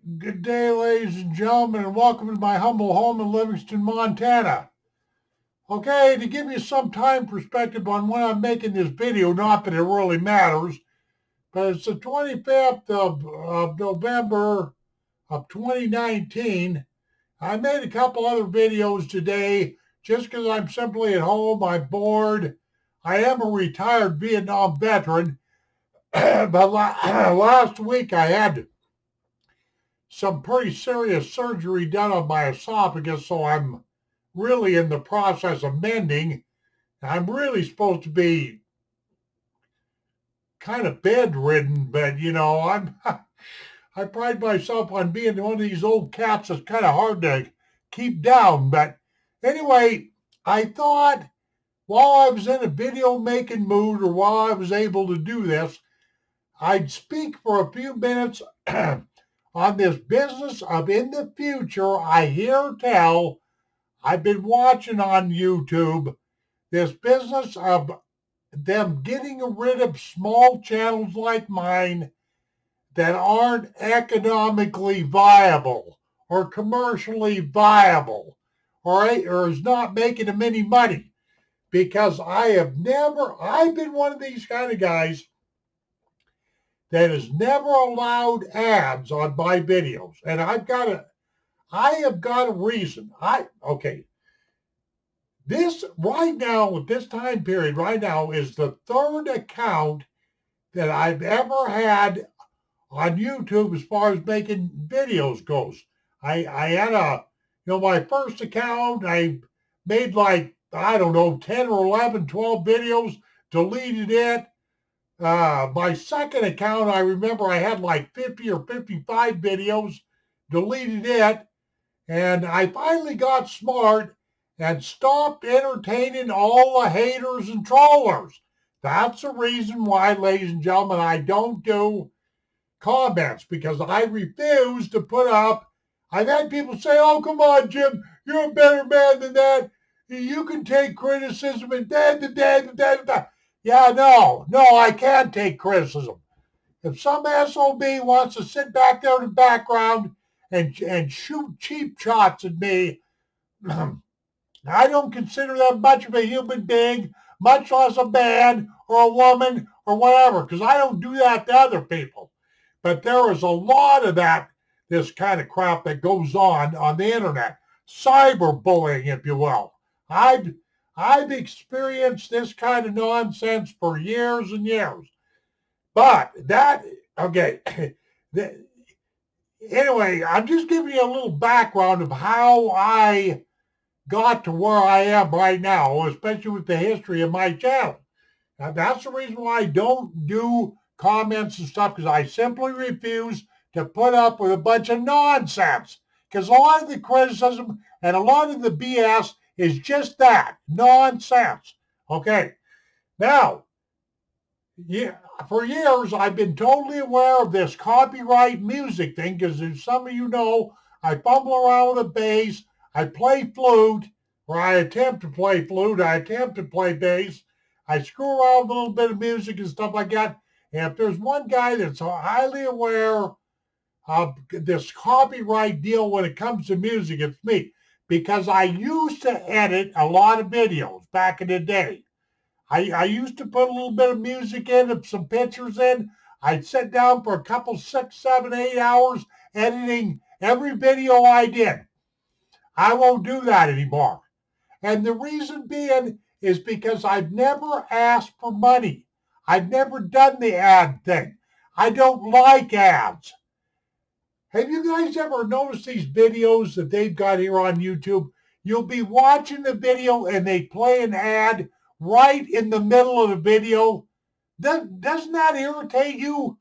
Good day, ladies and gentlemen, and welcome to my humble home in Livingston, Montana. Okay, to give you some time perspective on when I'm making this video, not that it really matters, but it's the 25th of November of 2019. I made a couple other videos today just because I'm simply at home, I'm bored. I am a retired Vietnam veteran, but last week I had some pretty serious surgery done on my esophagus, so I'm really in the process of mending. I'm really supposed to be kind of bedridden, but I pride myself on being one of these old cats that's kind of hard to keep down. But anyway, I thought while I was in a video making mood or while I was able to do this, I'd speak for a few minutes on this business of in the future, I hear tell, I've been watching on YouTube, this business of them getting rid of small channels like mine that aren't economically viable or commercially viable, all right, or is not making them any money. Because I've been one of these kind of guys that has never allowed ads on my videos. And I have got a reason. This right now, at this time period right now, is the third account that I've ever had on YouTube as far as making videos goes. I had my first account, I made like, I don't know, 10 or 11, 12 videos, deleted it. My second account, I remember I had like 50 or 55 videos, deleted it, and I finally got smart and stopped entertaining all the haters and trollers. That's the reason why, ladies and gentlemen, I don't do comments, because I refuse to put up. I've had people say, "Oh, come on, Jim, you're a better man than that. You can take criticism and da. Yeah, no, I can't take criticism. If some SOB wants to sit back there in the background and shoot cheap shots at me, I don't consider them much of a human being, much less a man or a woman or whatever, because I don't do that to other people. But there is a lot of this kind of crap that goes on the internet, cyberbullying, if you will. I've I've experienced this kind of nonsense for years and years. But okay. Anyway, I'm just giving you a little background of how I got to where I am right now, especially with the history of my channel. Now, that's the reason why I don't do comments and stuff, because I simply refuse to put up with a bunch of nonsense. Because a lot of the criticism and a lot of the BS is just that, nonsense. Okay. Now, yeah, for years, I've been totally aware of this copyright music thing, because as some of you know, I fumble around with a bass, I play flute, or I attempt to play flute, I attempt to play bass, I screw around with a little bit of music and stuff like that. And if there's one guy that's highly aware of this copyright deal when it comes to music, it's me. Because I used to edit a lot of videos back in the day. I used to put a little bit of music in and some pictures in. I'd sit down for a couple, 6, 7, 8 hours editing every video I did. I won't do that anymore. And the reason being is because I've never asked for money. I've never done the ad thing. I don't like ads. Have you guys ever noticed these videos that they've got here on YouTube? You'll be watching the video and they play an ad right in the middle of the video. Doesn't that irritate you?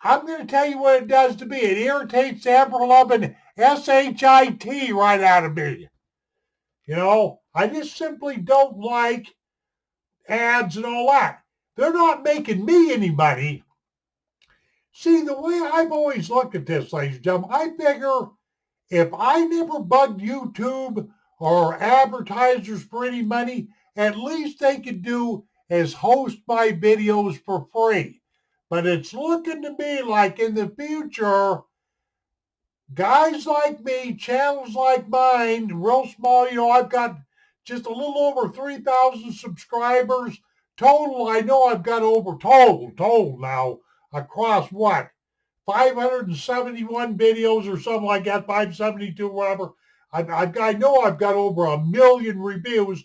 I'm going to tell you what it does to me. It irritates the ever-loving SHIT right out of me. I just simply don't like ads and all that. They're not making me any money. See, the way I've always looked at this, ladies and gentlemen, I figure if I never bugged YouTube or advertisers for any money, at least they could do is host my videos for free. But it's looking to me like in the future, guys like me, channels like mine, real small, I've got just a little over 3,000 subscribers. Total, I know I've got over total now across what? 571 videos or something like that, 572, whatever. I know I've got over 1 million reviews,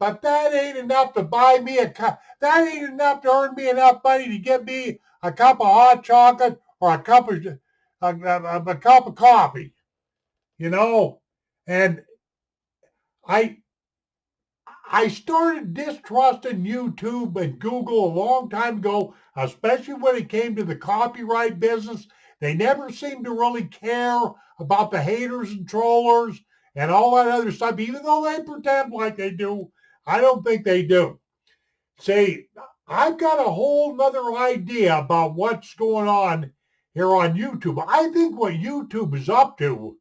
but that ain't enough to buy me a cup. That ain't enough to earn me enough money to get me a cup of hot chocolate or a cup of coffee, you know. And I I started distrusting YouTube and Google a long time ago, especially when it came to the copyright business. They never seemed to really care about the haters and trollers and all that other stuff, even though they pretend like they do. I don't think they do. See, I've got a whole nother idea about what's going on here on YouTube. I think what YouTube is up to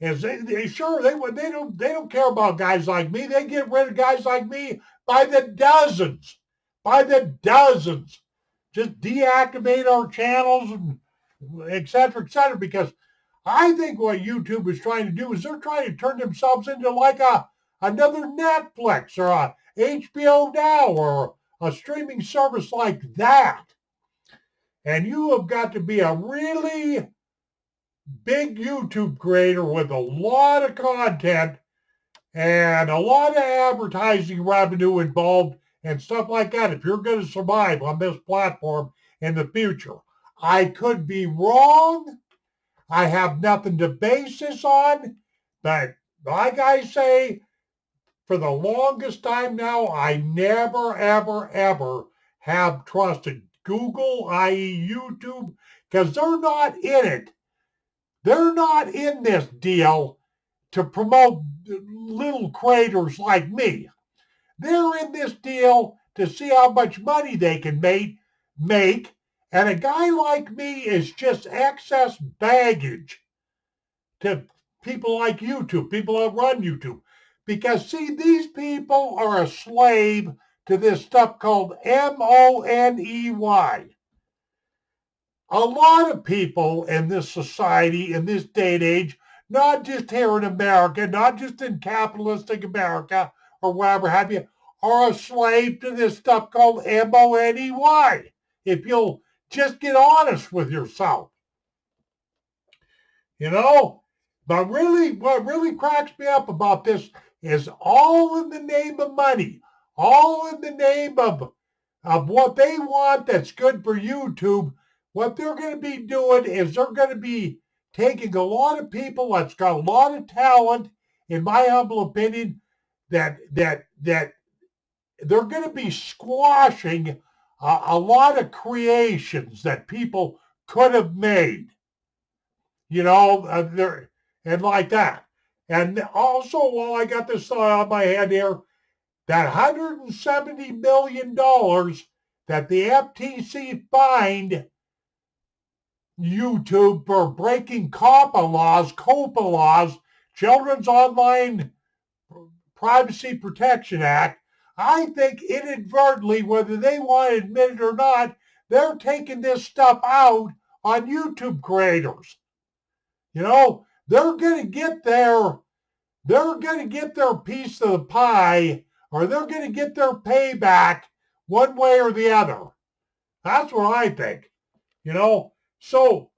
is they don't care about guys like me. They get rid of guys like me by the dozens, by the dozens. Just deactivate our channels and et cetera, because I think what YouTube is trying to do is they're trying to turn themselves into like another Netflix or a HBO Now or a streaming service like that. And you have got to be a really big YouTube creator with a lot of content and a lot of advertising revenue involved and stuff like that if you're going to survive on this platform in the future. I could be wrong. I have nothing to base this on, but like I say, for the longest time now, I never, ever, ever have trusted Google, i.e. YouTube, because they're not in it. They're not in this deal to promote little creators like me. They're in this deal to see how much money they can make, and a guy like me is just excess baggage to people like YouTube, people that run YouTube. Because, see, these people are a slave to this stuff called money. A lot of people in this society, in this day and age, not just here in America, not just in capitalistic America or wherever have you, are a slave to this stuff called money. If you'll just get honest with yourself. You know? But really, what really cracks me up about this is all in the name of money, all in the name of what they want that's good for YouTube. What they're going to be doing is they're going to be taking a lot of people that's got a lot of talent, in my humble opinion, that they're going to be squashing a lot of creations that people could have made, and like that. And also, while I got this thought on my head here, that $170 million that the FTC fined YouTube for breaking COPPA laws, Children's Online Privacy Protection Act, I think inadvertently, whether they want to admit it or not, they're taking this stuff out on YouTube creators. They're going to get their piece of the pie, or they're going to get their payback one way or the other. That's what I think. So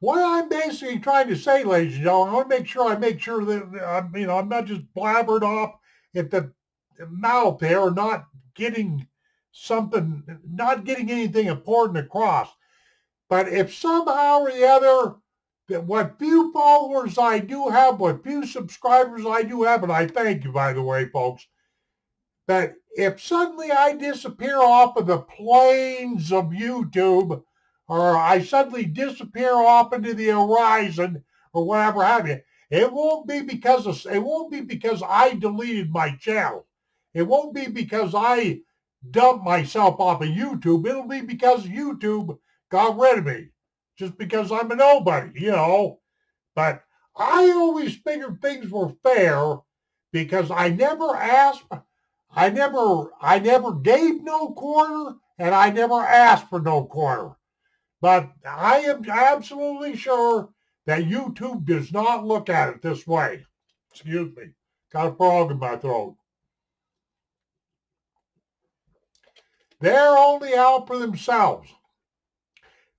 what I'm basically trying to say, ladies and gentlemen, I want to make sure that I'm not just blabbered off at the mouth here, not getting anything important across. But if somehow or the other, that what few followers I do have, what few subscribers I do have, and I thank you, by the way, folks, that if suddenly I disappear off of the plains of YouTube, or I suddenly disappear off into the horizon, or whatever have you, it won't be because I deleted my channel. It won't be because I dumped myself off of YouTube. It'll be because YouTube got rid of me, just because I'm a nobody, But I always figured things were fair because I never asked, I never gave no quarter, and I never asked for no quarter. But I am absolutely sure that YouTube does not look at it this way. Excuse me. Got a frog in my throat. They're only out for themselves.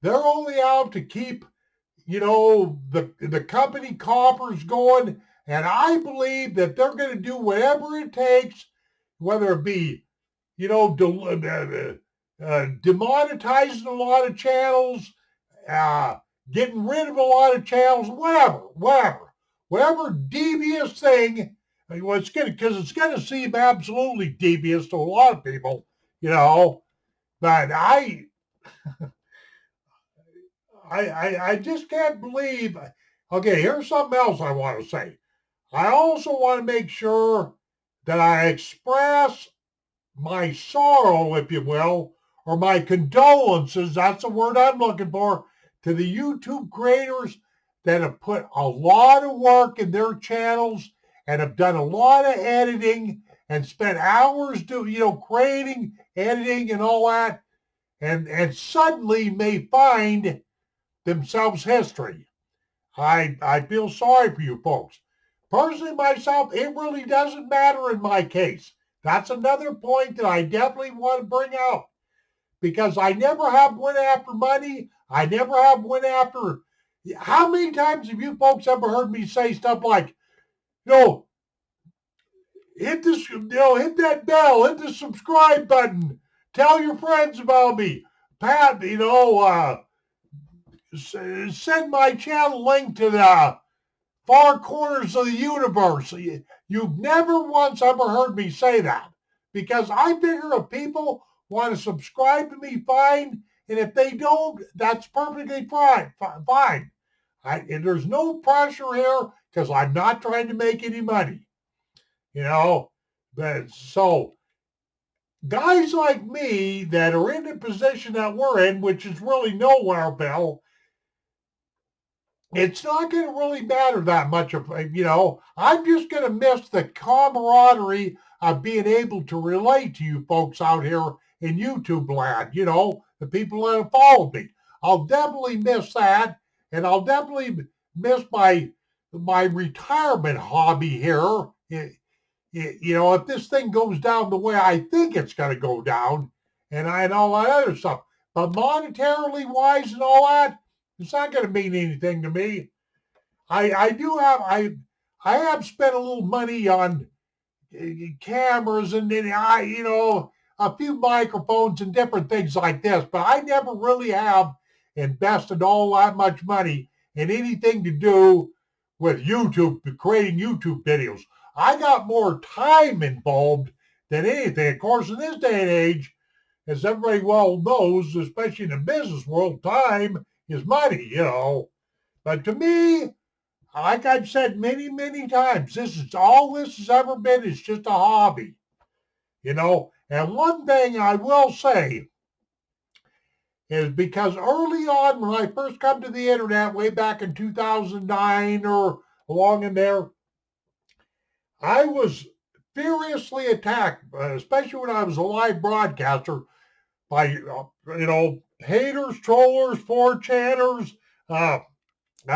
They're only out to keep, the company coffers going. And I believe that they're going to do whatever it takes, whether it be, demonetizing a lot of channels, getting rid of a lot of channels, whatever devious thing. Because it's going to seem absolutely devious to a lot of people, But I just can't believe. Okay, here's something else I want to say. I also want to make sure that I express my sorrow, if you will, or my condolences, that's the word I'm looking for, to the YouTube creators that have put a lot of work in their channels and have done a lot of editing and spent hours creating, editing and all that, and suddenly may find themselves history. I feel sorry for you folks. Personally, myself, it really doesn't matter in my case. That's another point that I definitely want to bring out, because I never have went after money. I never have went after. How many times have you folks ever heard me say stuff like, hit this, hit that bell, hit the subscribe button, tell your friends about me, Pat, send my channel link to the far corners of the universe. You've never once ever heard me say that, because I figure if people want to subscribe to me, fine. And if they don't, that's perfectly fine. There's no pressure here because I'm not trying to make any money. So guys like me that are in the position that we're in, which is really nowhere, Bill, it's not going to really matter that much. I'm just going to miss the camaraderie of being able to relate to you folks out here in YouTube land, the people that have followed me. I'll definitely miss that, and I'll definitely miss my retirement hobby here. If this thing goes down the way I think it's going to go down, and all that other stuff. But monetarily wise and all that, it's not going to mean anything to me. I have spent a little money on cameras and a few microphones and different things like this, but I never really have invested all that much money in anything to do with YouTube, creating YouTube videos. I got more time involved than anything. Of course, in this day and age, as everybody well knows, especially in the business world, time is money, But to me, like I've said many, many times, this is all this has ever been is just a hobby, And one thing I will say is, because early on when I first come to the internet way back in 2009 or along in there, I was furiously attacked, especially when I was a live broadcaster, by, haters, trollers, 4chaners. I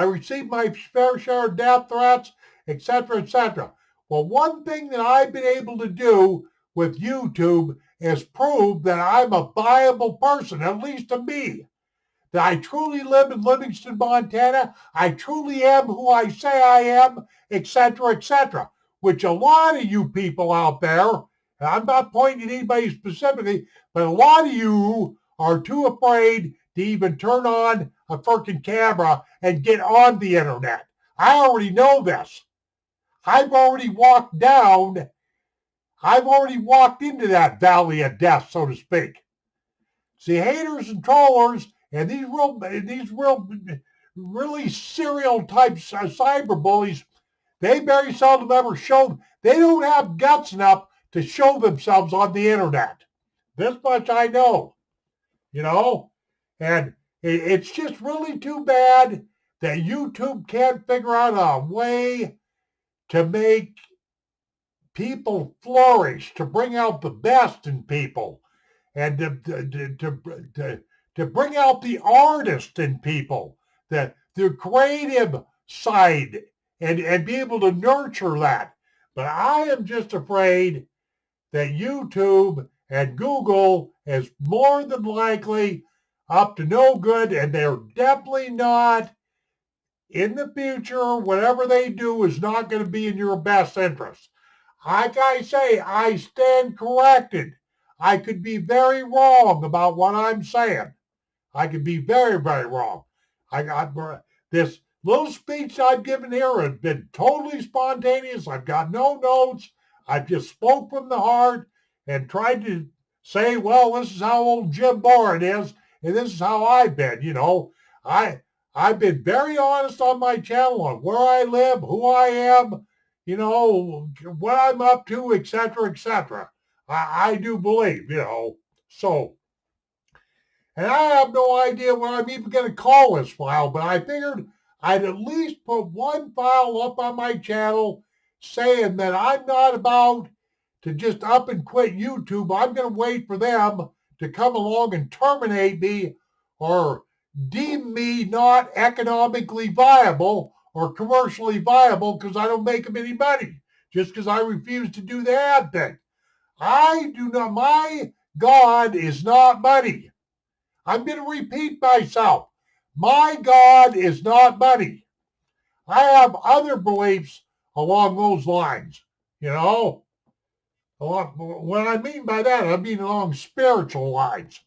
received my fair share of death threats, etc., etc. Well, one thing that I've been able to do with YouTube is prove that I'm a viable person, at least to me. That I truly live in Livingston, Montana. I truly am who I say I am, etc., etc. Which a lot of you people out there, and I'm not pointing at anybody specifically, but a lot of you are too afraid to even turn on a freaking camera and get on the internet. I already know this. I've already walked into that valley of death, so to speak. See, haters and trollers and these really serial type cyber bullies, they very seldom ever they don't have guts enough to show themselves on the internet. This much I know, and it's just really too bad that YouTube can't figure out a way to make people flourish, to bring out the best in people, and to bring out the artist in people, the the creative side and be able to nurture that. But I am just afraid that YouTube and Google is more than likely up to no good, and they're definitely not in the future. Whatever they do is not going to be in your best interest. Like I say, I stand corrected. I could be very wrong about what I'm saying. I could be very, very wrong. I got this little speech I've given here has been totally spontaneous. I've got no notes. I've just spoke from the heart and tried to say, well, this is how old Jim Boren is, and this is how I've been. I've been very honest on my channel on where I live, who I am, what I'm up to, etc., etc. I do believe, so. And I have no idea what I'm even going to call this file, but I figured I'd at least put one file up on my channel saying that I'm not about to just up and quit YouTube. I'm going to wait for them to come along and terminate me or deem me not economically viable or commercially viable because I don't make them any money, just because I refuse to do the ad thing. My God is not money. I'm going to repeat myself. My God is not money. I have other beliefs along those lines, What I mean by that, I mean along spiritual lines.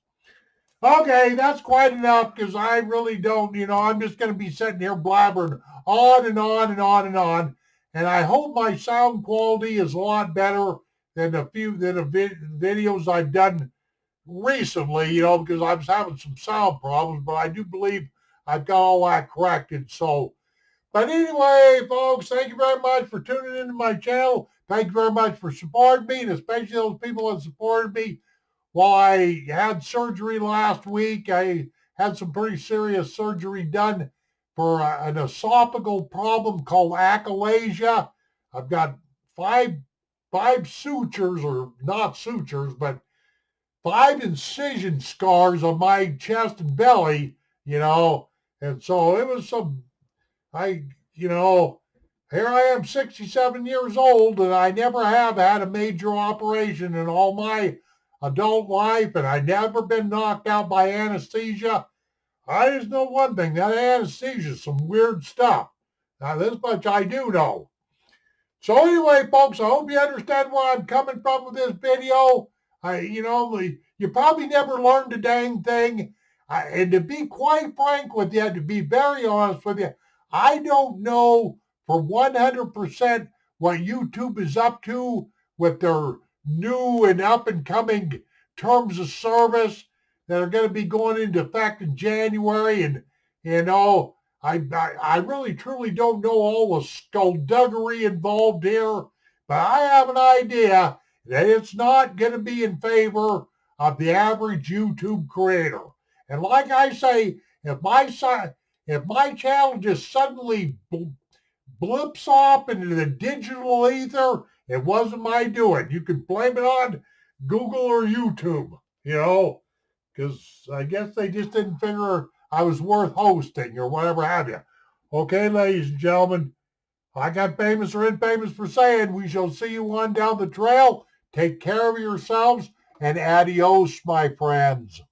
Okay, that's quite enough because I really don't, I'm just going to be sitting here blabbering on and on and on and on. And I hope my sound quality is a lot better than the videos I've done recently, because I was having some sound problems, but I do believe I've got all that corrected. So, but anyway, folks, thank you very much for tuning into my channel. Thank you very much for supporting me, and especially those people that supported me while I had surgery last week. I had some pretty serious surgery done for an esophageal problem called achalasia. I've got five sutures, or not sutures, but 5 incision scars on my chest and belly, and so it was here I am 67 years old, and I never have had a major operation in all my adult life, and I never been knocked out by anesthesia. I just know one thing, that anesthesia is some weird stuff. Now, this much I do know. So anyway, folks, I hope you understand where I'm coming from with this video. You probably never learned a dang thing. And to be quite frank with you, to be very honest with you, I don't know for 100% what YouTube is up to with their new and up and coming terms of service that are going to be going into effect in January. And, I really truly don't know all the skullduggery involved here, but I have an idea that it's not going to be in favor of the average YouTube creator. And like I say, if my channel just suddenly blips off into the digital ether, it wasn't my doing. You can blame it on Google or YouTube, because I guess they just didn't figure I was worth hosting or whatever have you. Okay, ladies and gentlemen, I got famous or infamous for saying we shall see you on down the trail. Take care of yourselves, and adios, my friends.